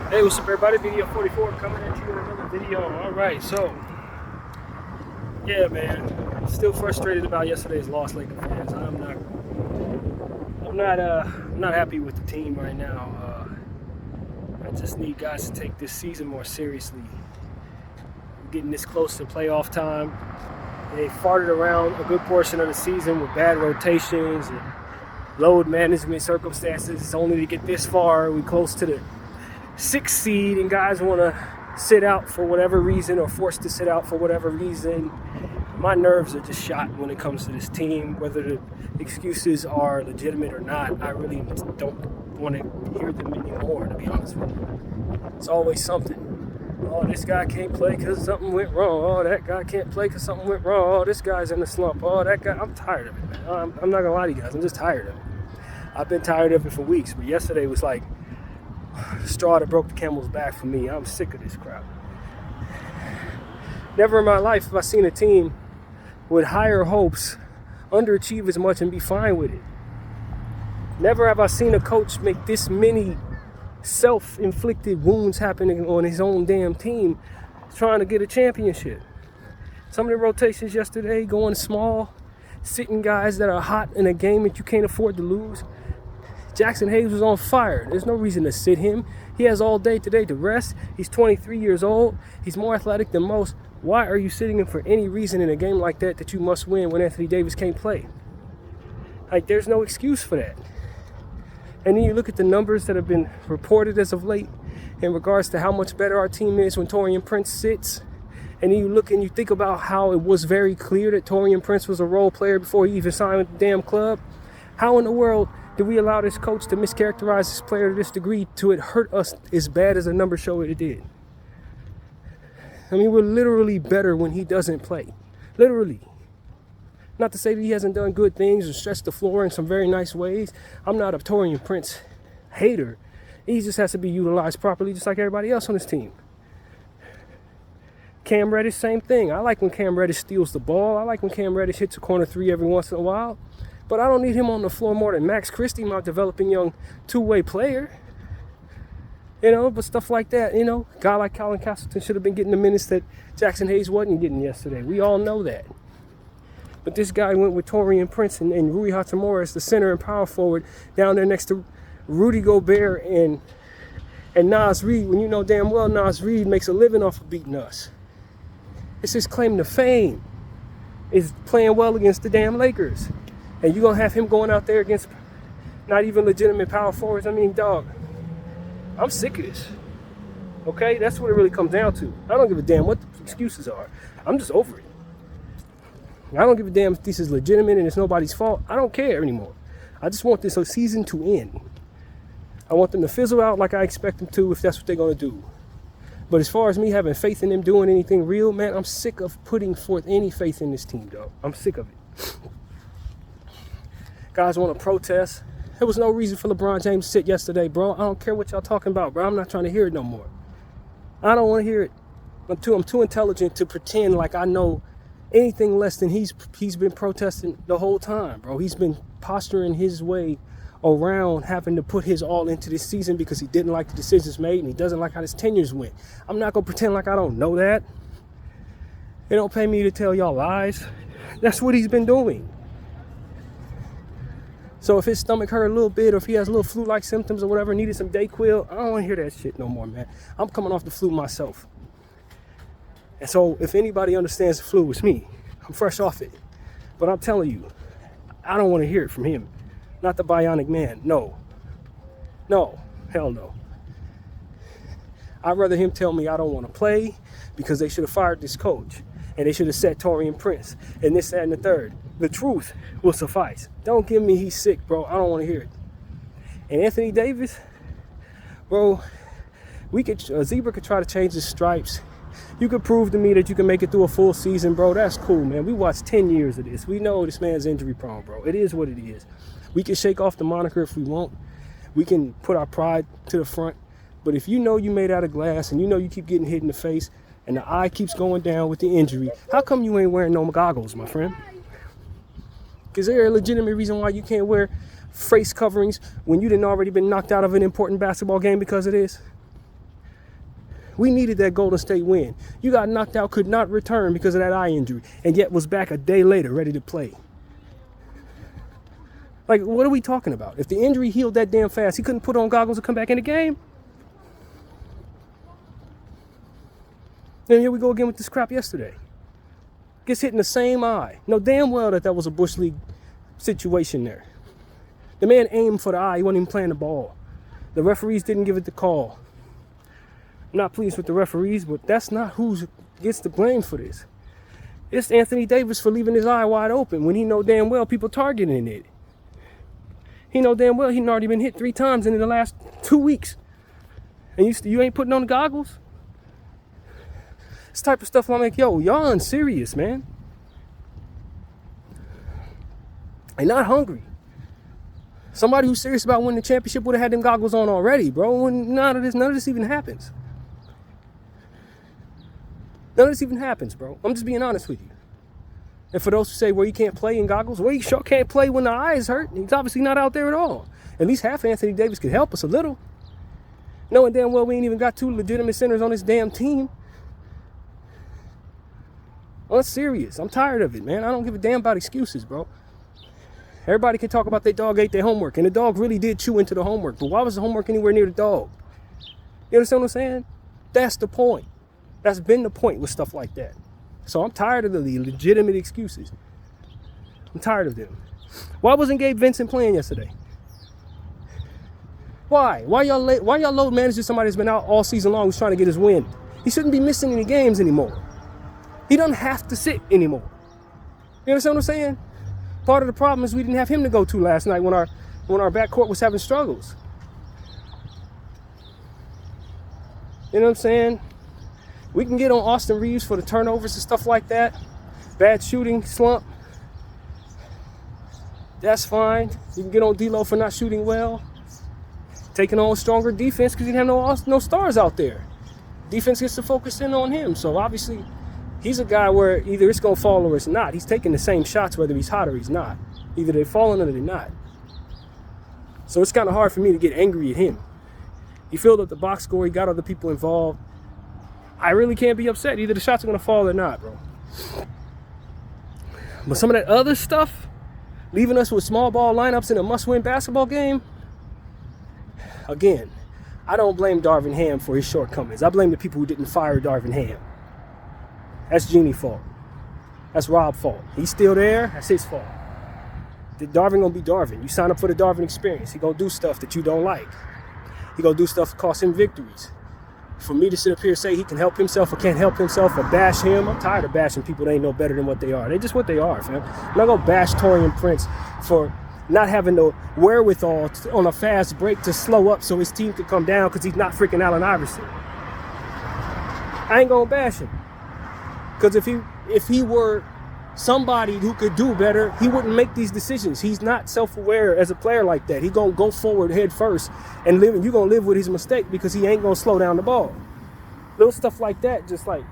Hey, what's up everybody? Video 44 coming at you with another video. Alright, so yeah, man. Still frustrated about yesterday's loss, Lakers fans. I'm not happy with the team right now. I just need guys to take this season more seriously. We're getting this close to playoff time. They farted around a good portion of the season with bad rotations and load management circumstances only to get this far. We're close to the 6th seed and guys want to sit out for whatever reason or forced to sit out for whatever reason. My nerves are just shot when it comes to this team, whether the excuses are legitimate or not. I really don't want to hear them anymore, to be honest with you. It's always something. Oh, this guy can't play because something went wrong. Oh, that guy can't play because something went wrong. Oh, this guy's in the slump. Oh, that guy. I'm tired of it, man. I'm not going to lie to you guys. I'm just tired of it. I've been tired of it for weeks, but yesterday was like the straw that broke the camel's back for me. I'm sick of this crap. Never in my life have I seen a team with higher hopes underachieve as much and be fine with it. Never have I seen a coach make this many self-inflicted wounds happening on his own damn team trying to get a championship. Some of the rotations yesterday going small, sitting guys that are hot in a game that you can't afford to lose. Jackson Hayes was on fire. There's no reason to sit him. He has all day today to rest. He's 23 years old. He's more athletic than most. Why are you sitting him for any reason in a game like that you must win when Anthony Davis can't play? Like, there's no excuse for that. And then you look at the numbers that have been reported as of late in regards to how much better our team is when Taurean Prince sits. And then you look and you think about how it was very clear that Taurean Prince was a role player before he even signed with the damn club. How in the world did we allow this coach to mischaracterize this player to this degree to it hurt us as bad as the numbers show it did? I mean, we're literally better when he doesn't play. Literally. Not to say that he hasn't done good things or stretched the floor in some very nice ways. I'm not a Taurean Prince hater. He just has to be utilized properly just like everybody else on this team. Cam Reddish, same thing. I like when Cam Reddish steals the ball. I like when Cam Reddish hits a corner three every once in a while. But I don't need him on the floor more than Max Christie, my developing young two-way player. But stuff like that, a guy like Colin Castleton should have been getting the minutes that Jackson Hayes wasn't getting yesterday. We all know that. But this guy went with Taurean Prince and Rui Hachimura as the center and power forward down there next to Rudy Gobert and Naz Reid, when you know damn well Naz Reid makes a living off of beating us. It's his claim to fame is playing well against the damn Lakers. And you're going to have him going out there against not even legitimate power forwards. I mean, dog, I'm sick of this. Okay? That's what it really comes down to. I don't give a damn what the excuses are. I'm just over it. I don't give a damn if this is legitimate and it's nobody's fault. I don't care anymore. I just want this season to end. I want them to fizzle out like I expect them to if that's what they're going to do. But as far as me having faith in them doing anything real, man, I'm sick of putting forth any faith in this team, dog. I'm sick of it. Guys want to protest. There was no reason for LeBron James to sit yesterday, bro. I don't care what y'all talking about, bro. I'm not trying to hear it no more. I don't want to hear it. I'm too intelligent to pretend like I know anything less than he's been protesting the whole time, bro. He's been posturing his way around having to put his all into this season because he didn't like the decisions made and he doesn't like how his tenures went. I'm not going to pretend like I don't know that. It don't pay me to tell y'all lies. That's what he's been doing. So if his stomach hurt a little bit or if he has little flu-like symptoms or whatever, needed some Dayquil, I don't want to hear that shit no more, man. I'm coming off the flu myself. And so if anybody understands the flu, it's me. I'm fresh off it. But I'm telling you, I don't want to hear it from him. Not the bionic man. No. No. Hell no. I'd rather him tell me I don't want to play because they should have fired this coach. And they should have set Taurean Prince. And this, that, and the third. The truth will suffice. Don't give me he's sick, bro. I don't want to hear it. And Anthony Davis, bro, Zebra could try to change his stripes. You could prove to me that you can make it through a full season, bro. That's cool, man. We watched 10 years of this. We know this man's injury prone, bro. It is what it is. We can shake off the moniker if we want. We can put our pride to the front. But if you know you made out of glass and you know you keep getting hit in the face and the eye keeps going down with the injury, how come you ain't wearing no goggles, my friend? Is there a legitimate reason why you can't wear face coverings when you didn't already been knocked out of an important basketball game because of this? We needed that Golden State win. You got knocked out, could not return because of that eye injury, and yet was back a day later ready to play. Like, what are we talking about? If the injury healed that damn fast, he couldn't put on goggles and come back in the game? Then here we go again with this crap yesterday. Gets hit in the same eye. Know damn well that was a Bush League situation there. The man aimed for the eye. He wasn't even playing the ball. The referees didn't give it the call. I'm not pleased with the referees, but that's not who gets the blame for this. It's Anthony Davis for leaving his eye wide open when he know damn well people targeting it. He know damn well he'd already been hit 3 times in the last 2 weeks. And you ain't putting on the goggles? This type of stuff I'm like, yo, y'all unserious, man. They're not hungry. Somebody who's serious about winning the championship would have had them goggles on already, bro. When none of this even happens. None of this even happens, bro. I'm just being honest with you. And for those who say, well, you can't play in goggles, well, you sure can't play when the eye is hurt. He's obviously not out there at all. At least half Anthony Davis could help us a little. Knowing damn well we ain't even got 2 legitimate centers on this damn team. Well, it's serious. I'm tired of it, man. I don't give a damn about excuses, bro. Everybody can talk about their dog ate their homework, and the dog really did chew into the homework. But why was the homework anywhere near the dog? You understand what I'm saying? That's the point. That's been the point with stuff like that. So I'm tired of the legitimate excuses. I'm tired of them. Why wasn't Gabe Vincent playing yesterday? Why? Why y'all load managing somebody that's been out all season long who's trying to get his win? He shouldn't be missing any games anymore. He doesn't have to sit anymore. You understand what I'm saying? Part of the problem is we didn't have him to go to last night when our backcourt was having struggles. You know what I'm saying? We can get on Austin Reeves for the turnovers and stuff like that. Bad shooting slump. That's fine. You can get on D'Lo for not shooting well. Taking on stronger defense because you didn't have no stars out there. Defense gets to focus in on him. So obviously, he's a guy where either it's going to fall or it's not. He's taking the same shots whether he's hot or he's not. Either they're falling or they're not. So it's kind of hard for me to get angry at him. He filled up the box score. He got other people involved. I really can't be upset. Either the shots are going to fall or not, bro. But some of that other stuff, leaving us with small ball lineups in a must-win basketball game, again, I don't blame Darvin Ham for his shortcomings. I blame the people who didn't fire Darvin Ham. That's Jeannie's fault. That's Rob's fault. He's still there. That's his fault. Darvin gonna be Darvin. You sign up for the Darvin experience. He gonna do stuff that you don't like. He gonna do stuff that cost him victories. For me to sit up here and say he can help himself or can't help himself or bash him, I'm tired of bashing people that ain't no better than what they are. They're just what they are, fam. I'm not gonna bash Taurean Prince for not having the wherewithal on a fast break to slow up so his team could come down because he's not freaking Allen Iverson. I ain't gonna bash him. Because if he were somebody who could do better, he wouldn't make these decisions. He's not self-aware as a player like that. He gonna go forward head first and you're gonna live with his mistake because he ain't gonna slow down the ball. Little stuff like that, just like,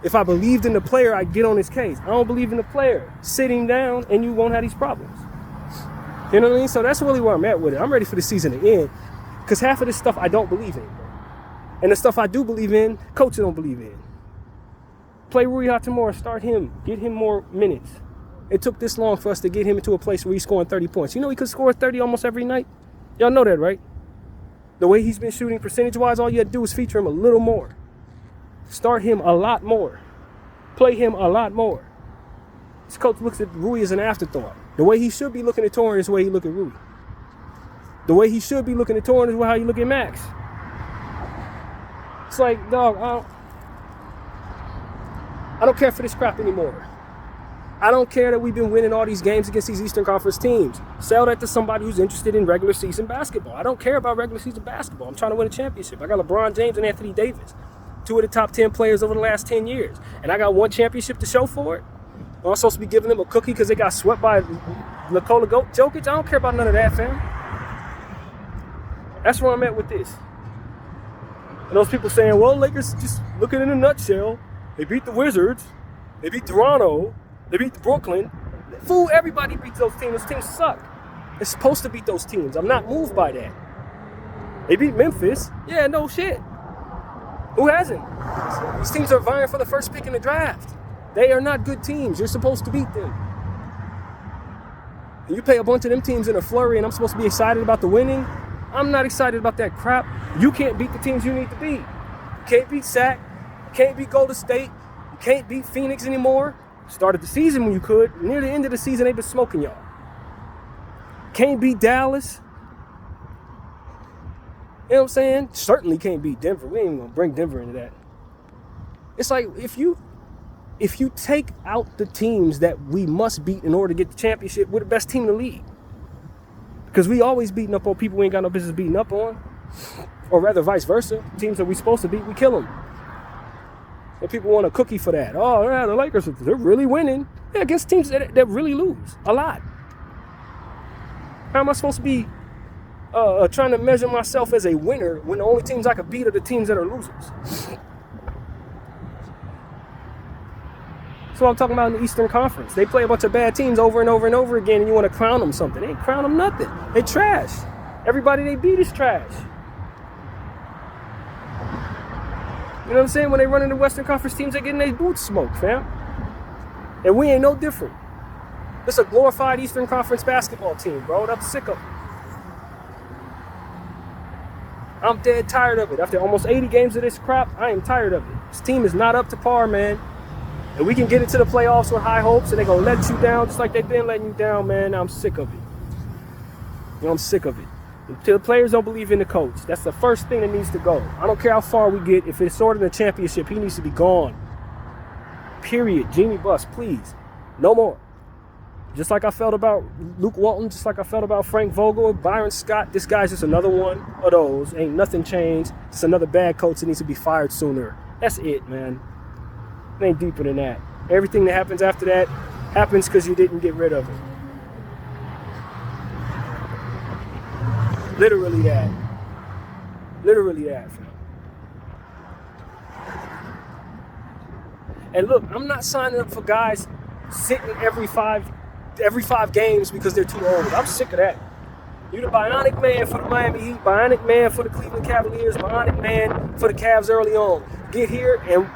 if I believed in the player, I'd get on his case. I don't believe in the player. Sit him down and you won't have these problems. You know what I mean? So that's really where I'm at with it. I'm ready for the season to end because half of this stuff I don't believe in. And the stuff I do believe in, coaches don't believe in. Play Rui Hachimura, start him, get him more minutes. It took this long for us to get him into a place where he's scoring 30 points. You know he could score 30 almost every night? Y'all know that, right? The way he's been shooting percentage-wise, all you had to do is feature him a little more. Start him a lot more. Play him a lot more. This coach looks at Rui as an afterthought. The way he should be looking at Taurean is the way he look at Rui. The way he should be looking at Taurean is how you look at Max. It's like, dog, I don't care for this crap anymore. I don't care that we've been winning all these games against these Eastern Conference teams. Sell that to somebody who's interested in regular season basketball. I don't care about regular season basketball. I'm trying to win a championship. I got LeBron James and Anthony Davis, 2 of the top 10 players over the last 10 years. And I got 1 championship to show for it. I'm supposed to be giving them a cookie because they got swept by Nikola Jokic. I don't care about none of that, fam. That's where I'm at with this. And those people saying, well, Lakers just looking in a nutshell. They beat the Wizards. They beat Toronto. They beat Brooklyn. Fool, everybody beats those teams. Those teams suck. They're supposed to beat those teams. I'm not moved by that. They beat Memphis. Yeah, no shit. Who hasn't? These teams are vying for the first pick in the draft. They are not good teams. You're supposed to beat them. And you play a bunch of them teams in a flurry and I'm supposed to be excited about the winning? I'm not excited about that crap. You can't beat the teams you need to beat. You can't beat Sac. You can't beat Golden State. You can't beat Phoenix anymore. Started the season when you could. Near the end of the season, they've been smoking y'all. Can't beat Dallas. You know what I'm saying? Certainly can't beat Denver. We ain't even gonna bring Denver into that. It's like if you take out the teams that we must beat in order to get the championship, we're the best team in the league. Because we always beating up on people we ain't got no business beating up on. Or rather vice versa. Teams that we supposed to beat, we kill them. And people want a cookie for that. Oh, yeah, the Lakers, they're really winning. Yeah, against teams that really lose a lot. How am I supposed to be trying to measure myself as a winner when the only teams I could beat are the teams that are losers? That's what I'm talking about in the Eastern Conference. They play a bunch of bad teams over and over and over again, and you want to crown them something. They ain't crown them nothing. They trash. Everybody they beat is trash. You know what I'm saying? When they run into Western Conference teams, they getting their boots smoked, fam. And we ain't no different. It's a glorified Eastern Conference basketball team, bro. I'm sick of it. I'm dead tired of it. After almost 80 games of this crap, I am tired of it. This team is not up to par, man. And we can get into the playoffs with high hopes, and they're going to let you down just like they've been letting you down, man. I'm sick of it. You know, I'm sick of it. Until the players don't believe in the coach. That's the first thing that needs to go. I don't care how far we get. If it's sort of the championship, he needs to be gone. Period. Jimmy Bus, please. No more. Just like I felt about Luke Walton, just like I felt about Frank Vogel, Byron Scott, this guy's just another one of those. Ain't nothing changed. Just another bad coach that needs to be fired sooner. That's it, man. It ain't deeper than that. Everything that happens after that happens because you didn't get rid of it. Literally that. Literally that, fam. And look, I'm not signing up for guys sitting every five games because they're too old. I'm sick of that. You're the bionic man for the Miami Heat, bionic man for the Cleveland Cavaliers, bionic man for the Cavs early on. Get here and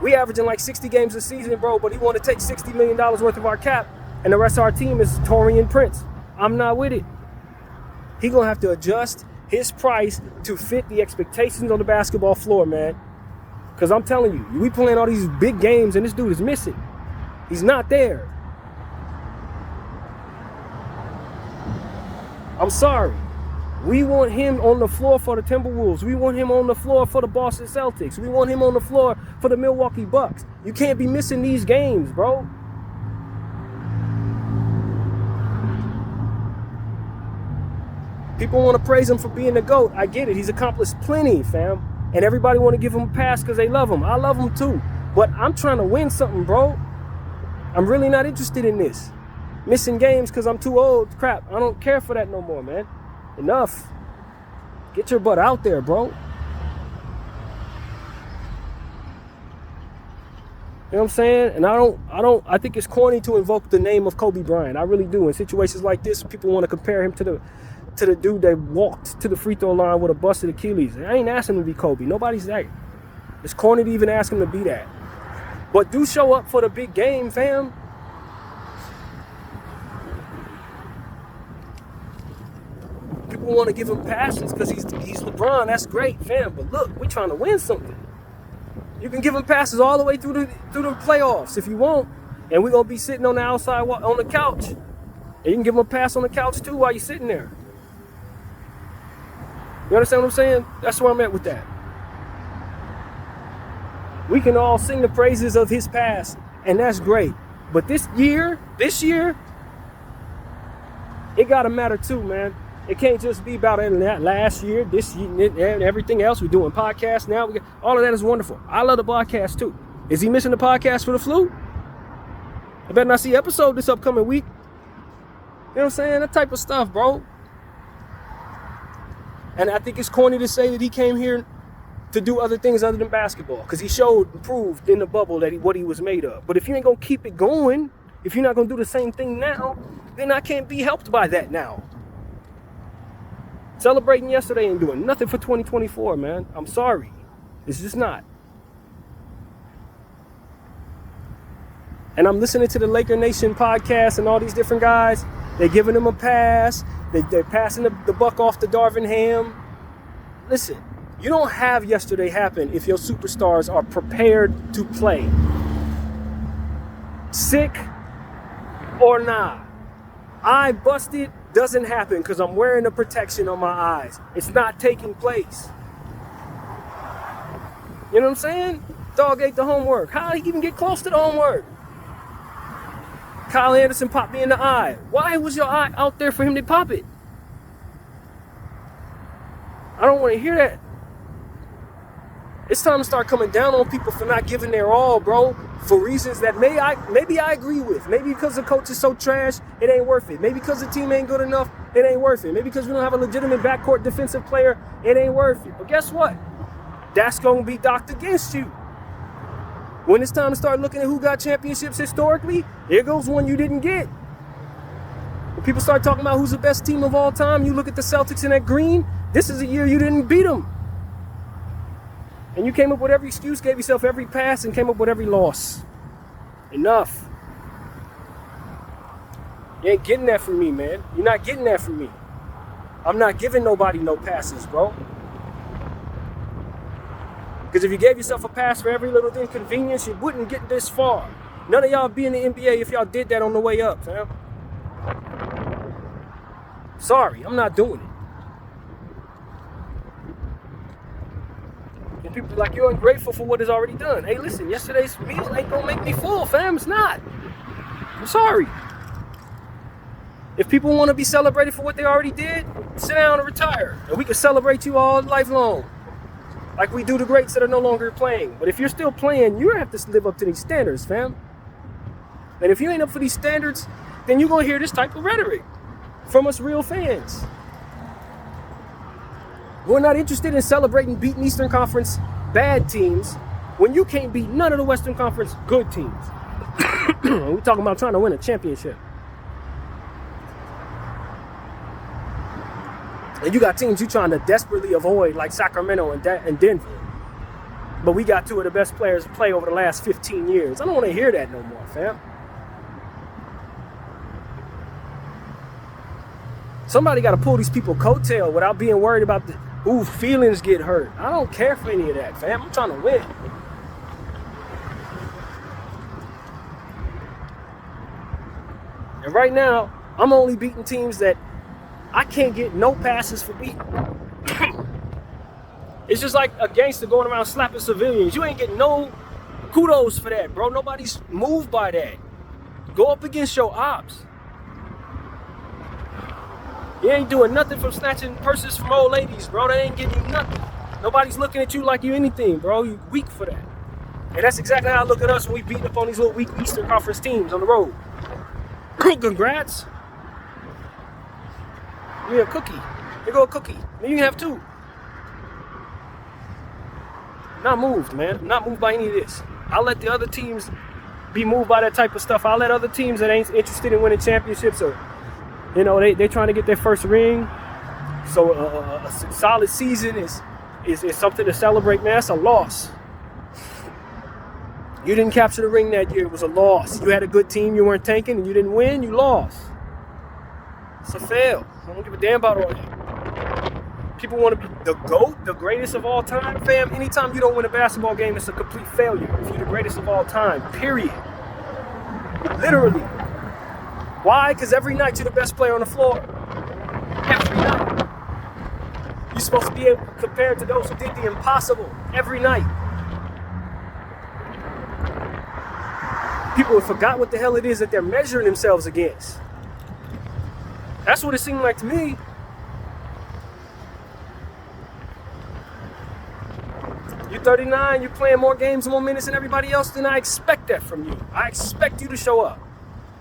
we averaging like 60 games a season, bro, but he want to take $60 million worth of our cap and the rest of our team is Torian Prince. I'm not with it. He gonna have to adjust his price to fit the expectations on the basketball floor, man. Because I'm telling you, we playing all these big games and this dude is missing. He's not there. I'm sorry. We want him on the floor for the Timberwolves. We want him on the floor for the Boston Celtics. We want him on the floor for the Milwaukee Bucks. You can't be missing these games, bro. People want to praise him for being the GOAT. I get it. He's accomplished plenty, fam. And everybody want to give him a pass because they love him. I love him too. But I'm trying to win something, bro. I'm really not interested in this. Missing games because I'm too old. Crap. I don't care for that no more, man. Enough. Get your butt out there, bro. You know what I'm saying? And I think it's corny to invoke the name of Kobe Bryant. I really do. In situations like this, people want to compare him to the dude that walked to the free throw line with a busted Achilles. I ain't asking him to be Kobe. Nobody's that. It's corny to even ask him to be that. But do show up for the big game, fam. People want to give him passes because he's LeBron. That's great, fam. But look, we're trying to win something. You can give him passes all the way through the playoffs if you want. And we're going to be sitting on the outside on the couch. And you can give him a pass on the couch too while you're sitting there. You understand what I'm saying? That's where I'm at with that. We can all sing the praises of his past, and that's great. But this year, it got to matter too, man. It can't just be about that last year, this year, and everything else. We're doing podcasts now. All of that is wonderful. I love the podcast too. Is he missing the podcast for the flu? I better not see episode this upcoming week. You know what I'm saying? That type of stuff, bro. And I think it's corny to say that he came here to do other things other than basketball because he showed and proved in the bubble that what he was made of. But if you ain't going to keep it going, if you're not going to do the same thing now, then I can't be helped by that now. Celebrating yesterday ain't doing nothing for 2024, man. I'm sorry. It's just not. And I'm listening to the Laker Nation podcast and all these different guys. They're giving him a pass. They're passing the buck off to Darvin Ham. Listen, you don't have yesterday happen if your superstars are prepared to play. Sick or not. Eye busted doesn't happen because I'm wearing the protection on my eyes. It's not taking place. You know what I'm saying? Dog ate the homework. How did he even get close to the homework? Kyle Anderson popped me in the eye. Why was your eye out there for him to pop it? I don't want to hear that. It's time to start coming down on people for not giving their all, bro. For reasons that maybe I agree with. Maybe because the coach is so trash, it ain't worth it. Maybe because the team ain't good enough, it ain't worth it. Maybe because we don't have a legitimate backcourt defensive player, it ain't worth it. But guess what? That's going to be docked against you. When it's time to start looking at who got championships historically, here goes one you didn't get. When people start talking about who's the best team of all time, you look at the Celtics in that green, this is a year you didn't beat them. And you came up with every excuse, gave yourself every pass, and came up with every loss. Enough. You ain't getting that from me, man. You're not getting that from me. I'm not giving nobody no passes, bro. Because if you gave yourself a pass for every little inconvenience, you wouldn't get this far. None of y'all be in the NBA if y'all did that on the way up, fam. Sorry, I'm not doing it. And people be like, you're ungrateful for what is already done. Hey, listen, yesterday's meal ain't gonna make me full, fam. It's not. I'm sorry. If people want to be celebrated for what they already did, sit down and retire. And we can celebrate you all life long. Like we do the greats that are no longer playing. But if you're still playing, you have to live up to these standards, fam. And if you ain't up for these standards, then you're going to hear this type of rhetoric from us real fans. We're not interested in celebrating beating Eastern Conference bad teams when you can't beat none of the Western Conference good teams. We're talking about trying to win a championship. And you got teams you trying to desperately avoid, like Sacramento and Denver. But we got two of the best players to play over the last 15 years. I don't want to hear that no more, fam. Somebody got to pull these people coattail without being worried about feelings get hurt. I don't care for any of that, fam. I'm trying to win. And right now, I'm only beating teams that I can't get no passes for beating. It's just like a gangster going around slapping civilians. You ain't getting no kudos for that, bro. Nobody's moved by that. Go up against your ops. You ain't doing nothing from snatching purses from old ladies, bro. They ain't getting you nothing. Nobody's looking at you like you anything, bro. You weak for that. And that's exactly how I look at us when we beating up on these little weak Eastern Conference teams on the road. Congrats. Yeah, a cookie. Here go a cookie. Then you can have two. Not moved, man. Not moved by any of this. I'll let the other teams be moved by that type of stuff. I'll let other teams that ain't interested in winning championships or, you know, they're trying to get their first ring. So a solid season is something to celebrate, man. That's a loss. You didn't capture the ring that year. It was a loss. You had a good team. You weren't tanking and you didn't win. You lost. It's a fail. I don't give a damn about all that. People want to be the GOAT, the greatest of all time, fam. Anytime you don't win a basketball game, it's a complete failure. If you're the greatest of all time, period. Literally. Why? Because every night you're the best player on the floor. Every night. You're supposed to be able to compare to those who did the impossible every night. People have forgot what the hell it is that they're measuring themselves against. That's what it seemed like to me. You're 39, you're playing more games and more minutes than everybody else, then I expect that from you. I expect you to show up.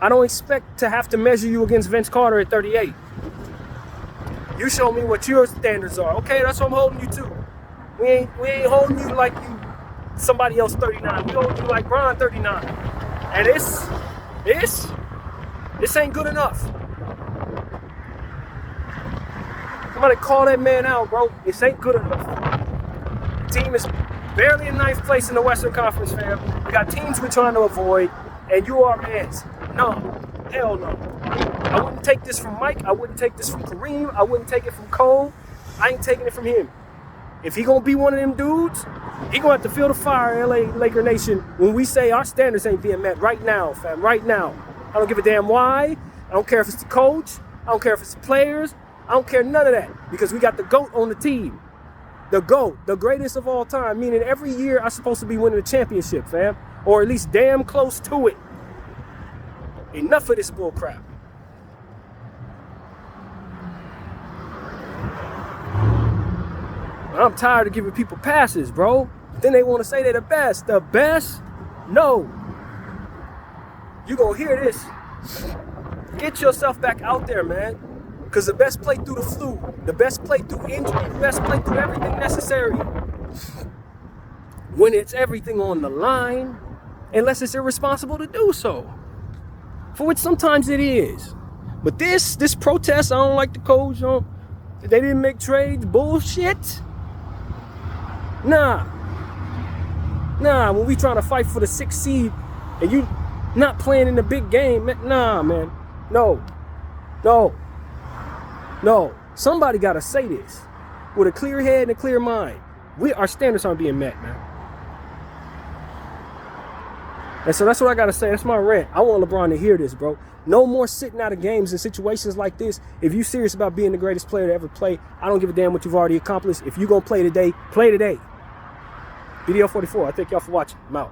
I don't expect to have to measure you against Vince Carter at 38. You show me what your standards are. Okay, that's what I'm holding you to. We ain't holding you like you somebody else 39. We holding you like Bron 39. And this ain't good enough. Somebody call that man out, bro. This ain't good enough. Team is barely in ninth place in the Western Conference, fam. We got teams we're trying to avoid, and you are mans. No, hell no. I wouldn't take this from Mike. I wouldn't take this from Kareem. I wouldn't take it from Cole. I ain't taking it from him. If he gonna be one of them dudes, he gonna have to feel the fire, LA Laker Nation, when we say our standards ain't being met right now, fam, right now. I don't give a damn why. I don't care if it's the coach. I don't care if it's the players. I don't care none of that, because we got the GOAT on the team. The GOAT, the greatest of all time, meaning every year I'm supposed to be winning a championship, fam, or at least damn close to it. Enough of this bull crap. I'm tired of giving people passes, bro. Then they want to say they're the best. The best? No. You gonna hear this. Get yourself back out there, man. Because the best play through the flu, the best play through injury, the best play through everything necessary. When it's everything on the line, unless it's irresponsible to do so. For which sometimes it is. But this protest, I don't like the coach. They didn't make trades, bullshit. Nah, when we trying to fight for the 6th seed and you not playing in the big game, nah, man. No. Somebody got to say this with a clear head and a clear mind. Our standards aren't being met, man. And so that's what I got to say. That's my rant. I want LeBron to hear this, bro. No more sitting out of games in situations like this. If you're serious about being the greatest player to ever play, I don't give a damn what you've already accomplished. If you're going to play today, play today. Video 44. I thank y'all for watching. I'm out.